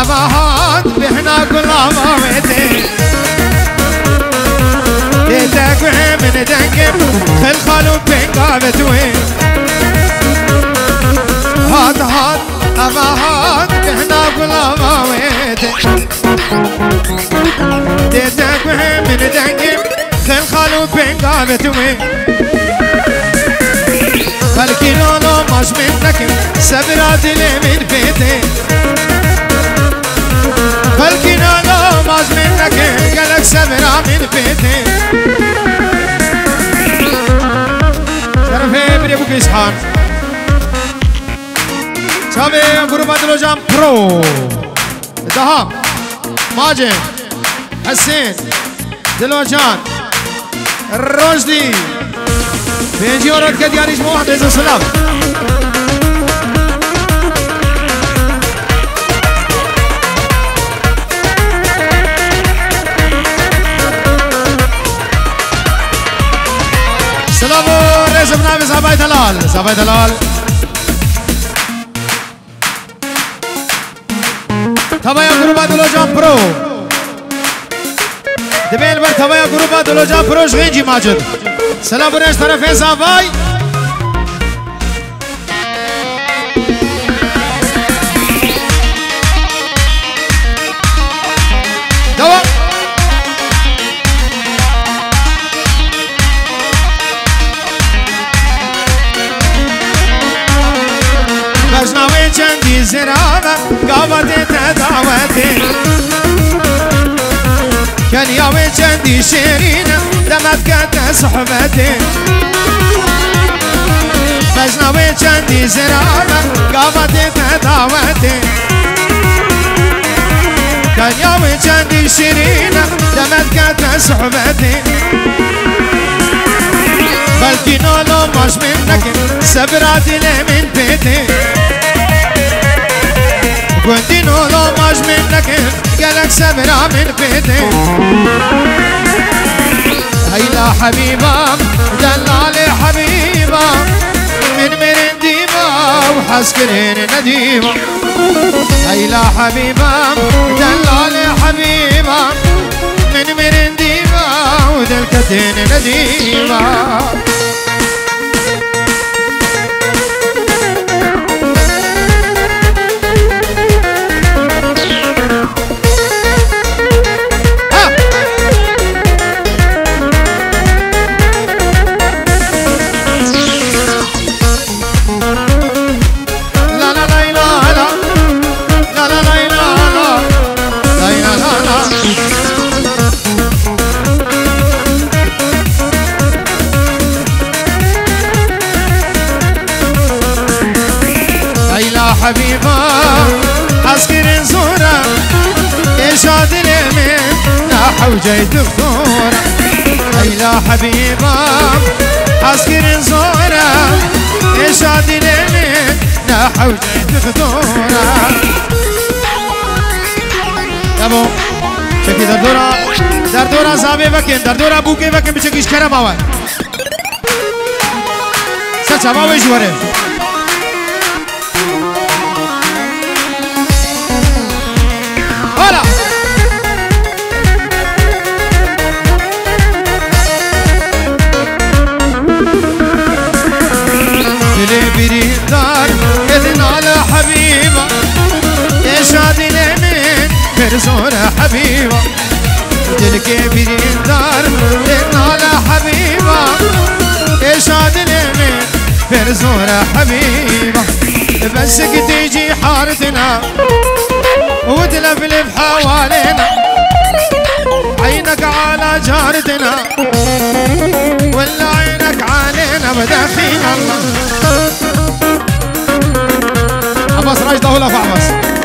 أبهات بهنا كل مويتي ديتك من دنقم خل خالو بنقابت وين هات هات أبهات بهنا كل مويتي ديتك من دنقم خل خالو بنقابت وين فالكيلو مش منك سبرات لي من بيتي فالكيلو مش منك قالك سبرا من بيتي شرفي بري ابو كيسحان شابي غروب ديلوكانبرو دهام ماجد حسين ديلوكان الرشدي بيجي ورد كديانيش موحد عز السلام سلامو رئيس بنامي صحابي دلال صحابي دلال تبايا جروبا ديلوكانبرو دبيل بر تبايا جروبا ديلوكانبرو شغينجي ماجد سلام بريش طرفين صافاي دوا بجناوي چندی زرابه قابطی تداوتی كان ياوي چندی شیرین دمت كانت صحبتي بجناوي چندی زرابه قابطی تداوتی كان ياوي چندی شیرین دمت كانت صحبتي بلكي نولو مش منك سبراتي لي من بيتي كنتي نولو مش منك قالك سبرا من بيتي هيلا حبيبة دلالي حبيبة من مرنديبة وحسكرين نديمة هيلا حبيبة دلالي حبيبة من مرنديبة ودلكتين نديمة حبيبة عسكر زورة إرشاد اليمين نحو جاي دكتورة هيلا حبيبة عسكر زورة إرشاد اليمين نحو جاي دكتورة يابو شكي دردورة زابي وكين دردورة بوكي وكين بشكيش كرم آوان سچا باوي جواره هلا دلي بريدار إذن على حبيبة إشاد اليمين فرزورة حبيبة دلك بريدار إذن على حبيبة إشاد اليمين فرزورة حبيبة بسك تيجي حارتنا وتلفلف حوالينا عينك على جارتنا ولا عينك علينا بداخين الله عباس راجد هولا فعباس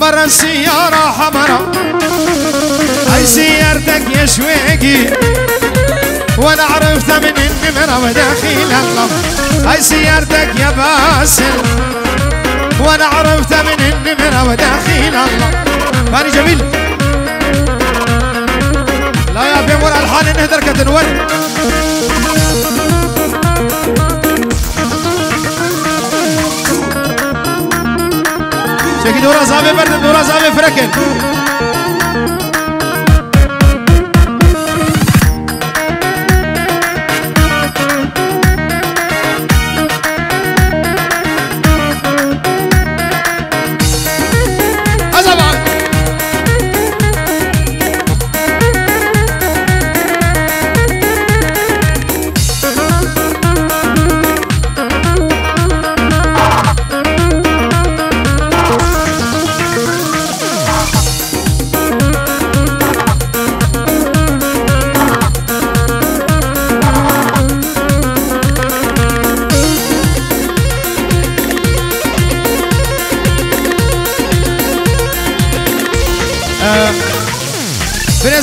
برا السيارة حمرا هاي سيارتك يا شويقي وانا عرفت من النمرة وداخل الله هاي سيارتك يا باسل وانا عرفت من النمرة وداخل الله فاني جميل لا يا بيمور الحال نهدر كتنور شكي دورا زابي بردن دورا زابي فركن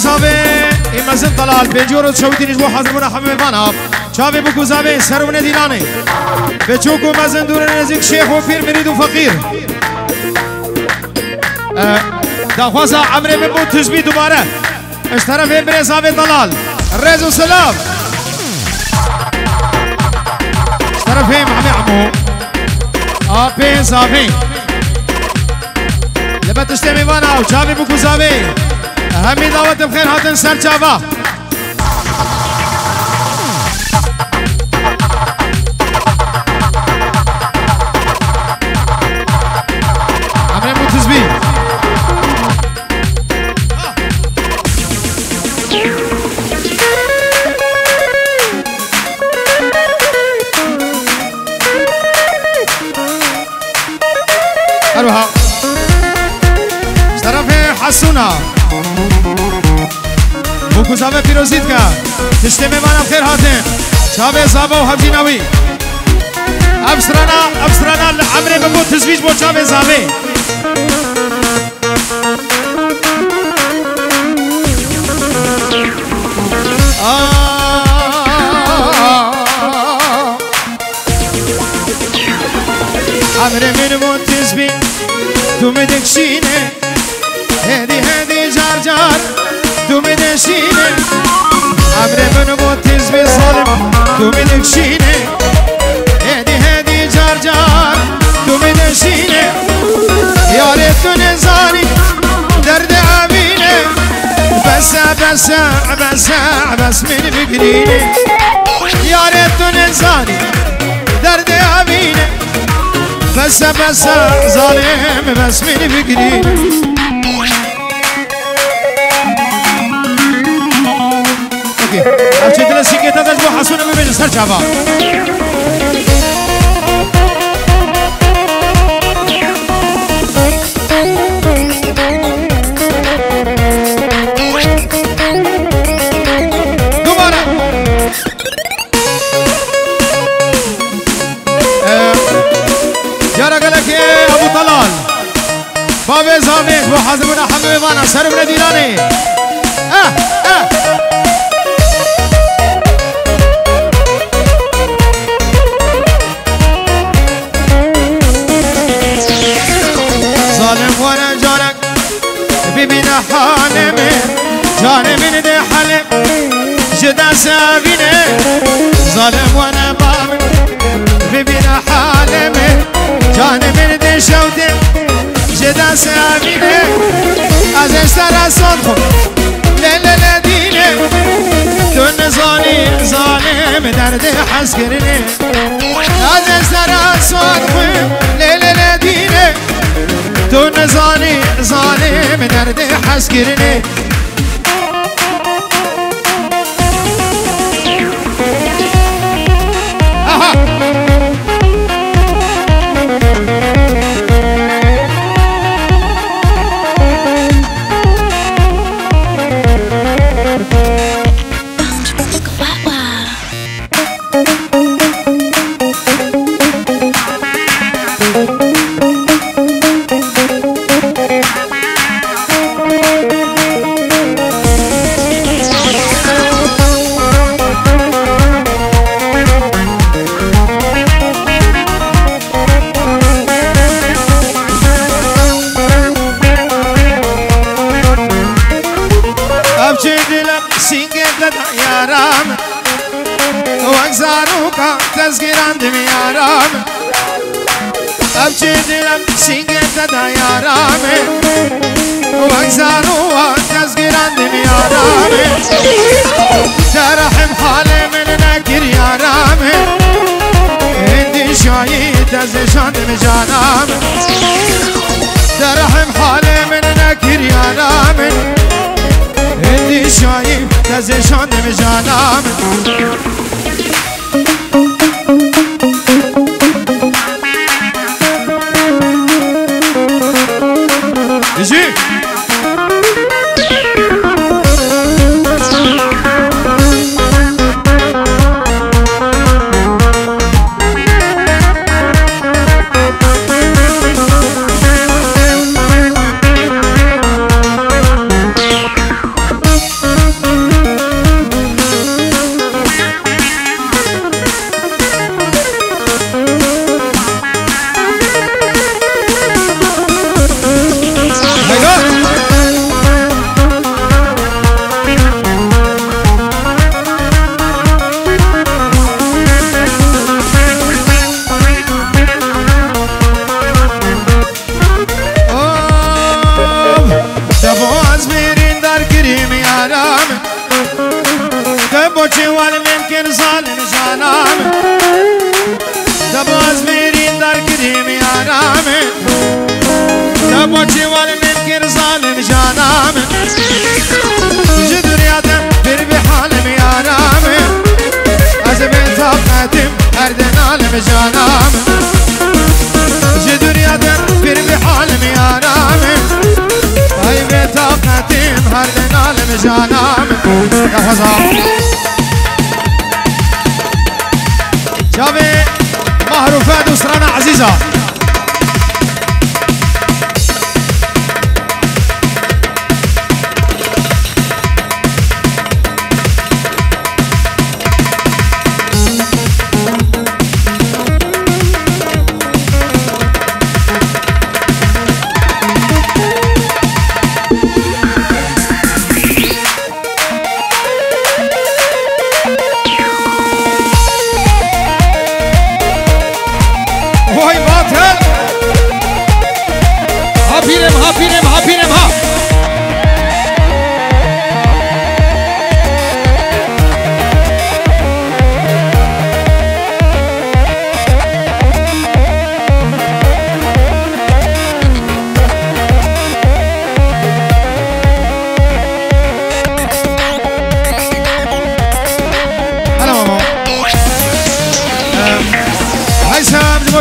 زاوی مزن طلال بنجور شویتی نجبو حاضر بنا حمیم فانا شافی بکو زاوی سرون دیلانه بچوکو مزن دور نزدیک شیخ و پیر مرید و فقیر داخوازا عمره من بود تزبی دوباره اشترف بر زاوی طلال رز و سلام اشترف محمي عمو آبی زاوی لبت اشتمی فانا و شافی بکو زاوی همي دعوت بخير هاتن سر جابا عمري متزبي اروها اشترفي حسونا بوكو زاوه پیروزید که تشتی میمانم خیر هاتن چاوه زاوه و همجی نوی ابسرانا عمره بگو تزویج بو چاوه زاوه عمره من بو تزویج تو مدکشینه هدی جار جار تو مدشینه عمره من بو تزوی ظالم تو مدکشینه هدی جار جار تو مدشینه یاره تو نزانی درد عبینه بس من بگرینه یاره تو نزانی درد عبینه بس ظالم بس من بگرینه أشتري السكيتة تجمع حسونة من بين السر شباب دوباره جارا قالك يا أبو طلال بابي زاميك وحازمنا حمي وانا سربنا ديلاني ببین حالم جانم ده حلم جدا سابینه ظالم وانا بابم ببین حالم جانم ده شوده جدا سابینه از اشترا صدخم لیل دینه تو نزانی ظالم درد حس کرنه از اشترا صدخم لیل دینه تو نزانی ظالم درد حس کرنه تزگیراندم یارم ابچه دلم سینگت دا یارم وگزارو تزگیراندم یارم ترحم حال من نکر یارم هندی شایی تزشاندم جانم ترحم حال من نکر یارم هندی شایی تزشاندم جانم Easy. جانم جي دنيا دبر بحالم يا رام هاي بطاقتي هردن عالم جانم يا حزام جابي مهروفات وسرانا عزيزة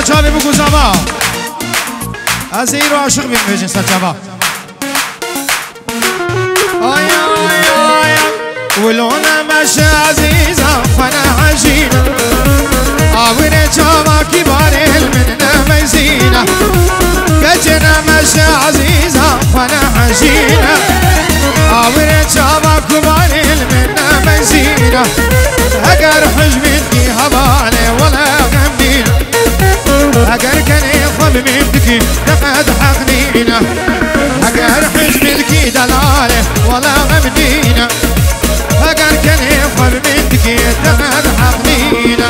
چاوی بگو زبا از این رو عاشق بیم بجن سر چاوا آیا آیا آیا ولونا مش عزیزم فنا حجینا آوینه چاوا کباره من نمیزینا بجنا مش عزیزم فنا حجینا آوینه چاوا کباره من نمیزینا اگر حجمین کی حواله ولا غمدینا اگر کنی خب منتکی دقد حقنینا اگر حجملکی دلاله ولا غمدینا اگر کنی خب منتکی دقد حقنینا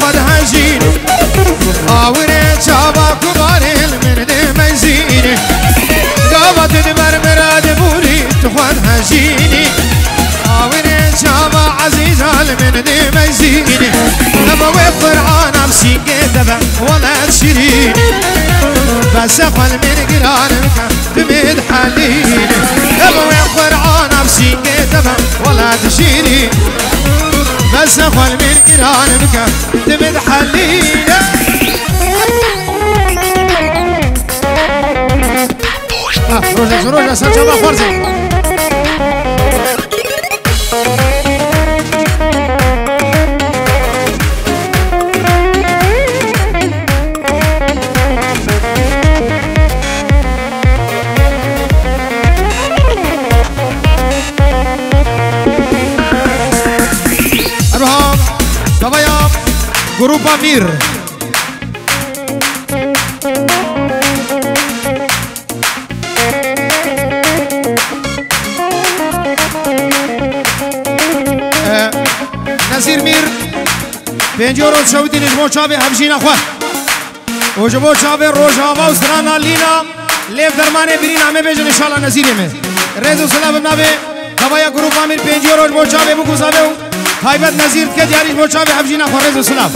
خود هجین آوره چابا کبارل من مزینی قابت دبر مراد بوری تو خود هجینی آوره چابا عزیزال من مزینی نبوی قرآن بسینگه دبا ولا تشرینی بس اقل من قرانك تمد حليني نبوي قرآن بسینگه دبا ولا تشرینی بس اقل من قرانك تمد حليني روجا سنجابا فرزي گروپ امیر نظیر میر 50 روز شودی نجمو چاوی حبشین اخوان و جبو چاوی روژاوا و سرانا لینا لیف درمانه برین همه بیجن انشاءالله نظیری میں ریز و سلام بنابه دوایا گروپ امیر 50 روز بو چاوی بگوزاوه و تایبت نظیر که دیاریش بو چاوی حبشین اخوان ریز و سلام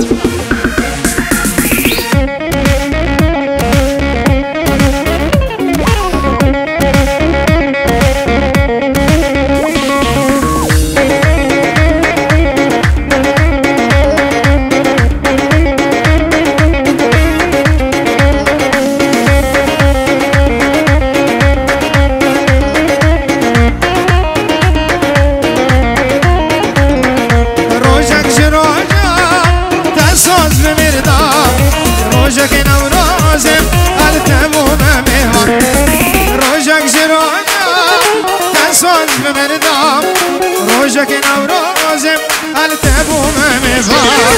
روجك نورازم التبو ممزار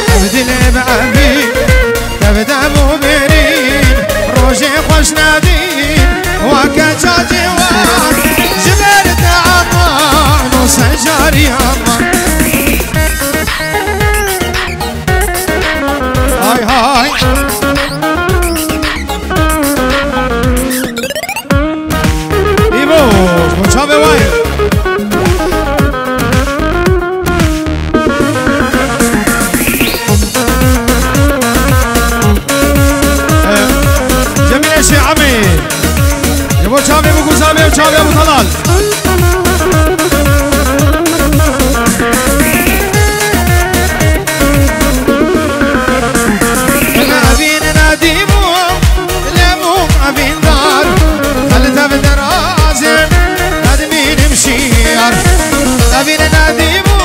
تبدل بعبي تبدأ مبرين روجي خوش نادين وكجاجي وار جبرت عمان وسجاري عمان هاي هاي إيبوش مشابه وايد چاوی بگو زاوی و چاوی ابو طلال ابین ندیمو لیمو ابین دار خلطه بدرازم ندمین مشیار ابین ندیمو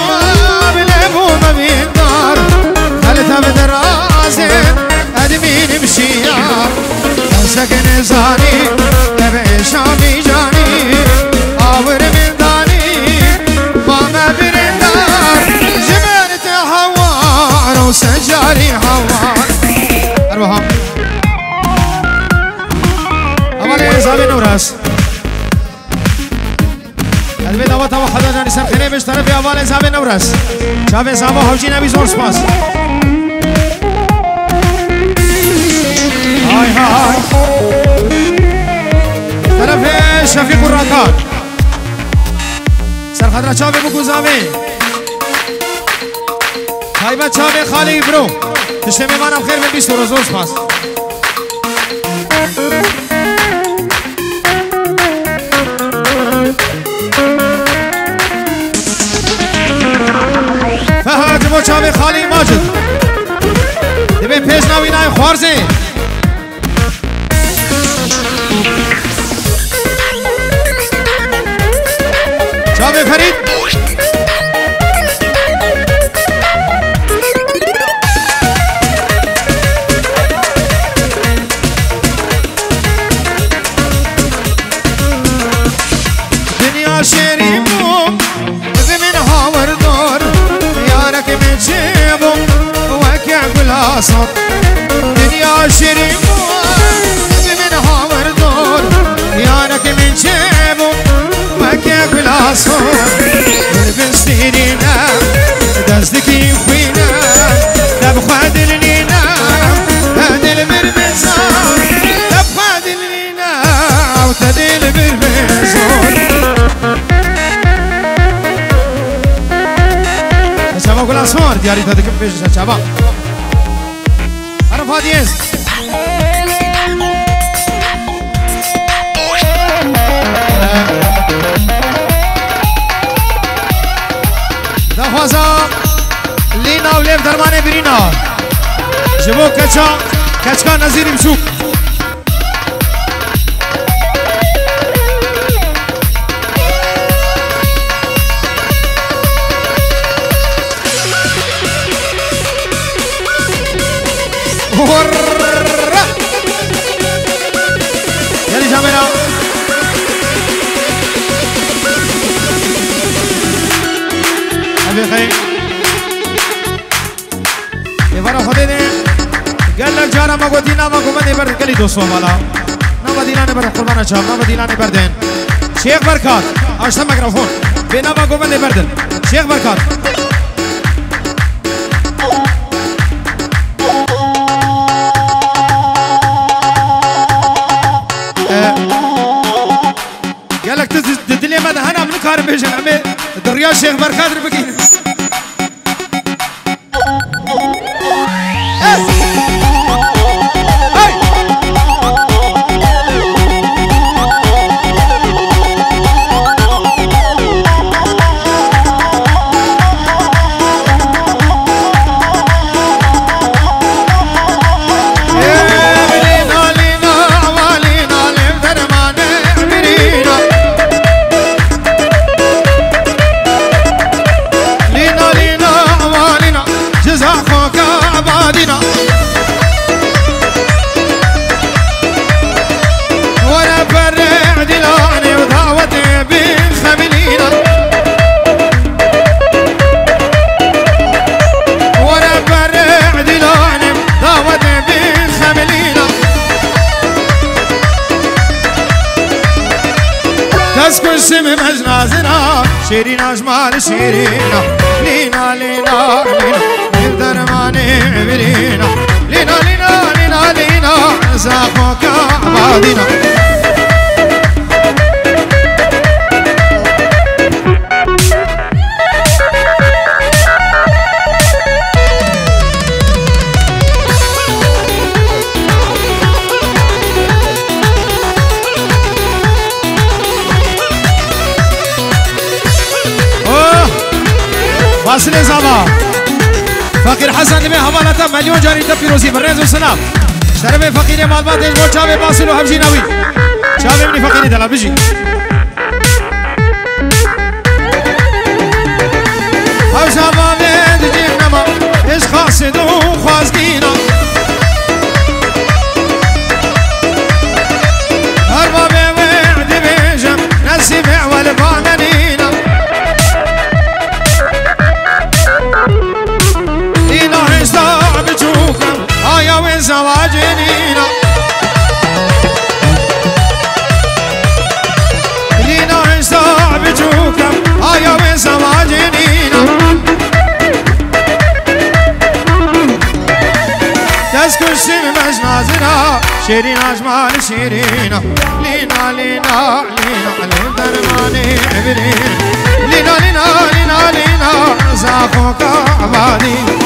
لیمو ابین دار خلطه بدرازم ندمین مشیار سکن زانی شامی جانی آور من دانی ماما برندار جبرت حوار و سجاری حوار ارواحا اولی زابی نوراس البی دوا توا خدا جانی سرخینه بش طرفی اولی زابی نوراس شابه زابا حوشی نبی زور سپاس های های طرف شفیق الراکان سرخدره چاوه بگو زاوه حیبت چاوه خالی برو تشته میمانم خیر من 20 روز سپاس فهد بو چاوه خالی ماجد دبه پیش نوی نای خوارزه شابه فرید دنیا شریمو بمن هاوردار یارک من جیبو وکع گلاسات دنیا شریمو بمن هاوردار یارک من جیبو وكيف العصفور بنستيرينا دزدكي خوينا تبخاد لينا هادي المرمزار تبخاد لينا وتدي المرمزار شباب كل عصفور دياري تدك بيش شباب عرف هاديز دخوازا لینا و لیف درمانه برینا جبو کچکا نظیری بچوک یعنی جامعنا ابي خير جارا ما قلت نام قومني برد كلي دوستو بالا نام ديلاني برد قربانا شام نام ديلاني بردين شيخ بركات اشتا ميكروفون بنام قومني بردن شيخ بركات قالك تدلي ماذا هنا من كارم بيجن عمي دريا شيخ بركات ربكين اسم مجنازنا شيرين اجمال شيرينا لينا لينا لينا نقدر ما نعبرينا لينا لينا لينا لينا زاخوك عبادنا باسل زابا فقير حسن دمي حوالتا مليون جاري دفي روزي برنز وسلام شرف فقير مالبات اجبور چاوه باسل وحبجي نوي چاوه مني فقير دلا بجي او شابا بيد جينما اش خاصد وخوازقينا اربا بيوعد بيجم نسيبع والبامنينا آیا و زواجنینا لینا حساب جوکم آیا و زواجنینا دست کشیم مجنازنا شیرین اجمال شیرینا لینا لینا لینا لیم درمانی عبرین لینا لینا لینا لینا زاخوکا عبادی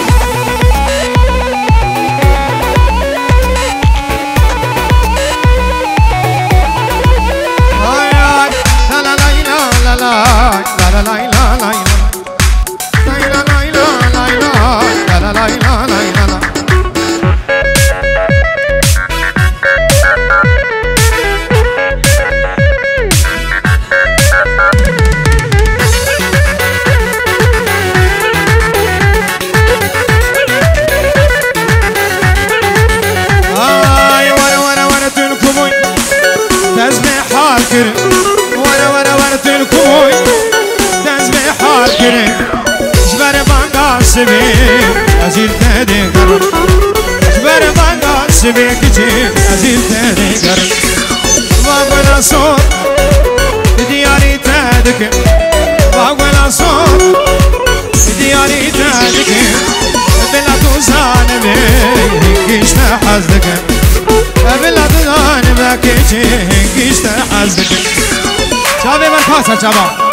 عزيز تهدي قرب جبر بانقال سبيك جيب عزيز تهدي قرب واقول صوت دياري تهدك واقول صوت دياري تهدك بلا توزان بيكيش تحزدك بلا توزان بيكيش تحزدك شابي بالكاسة شابا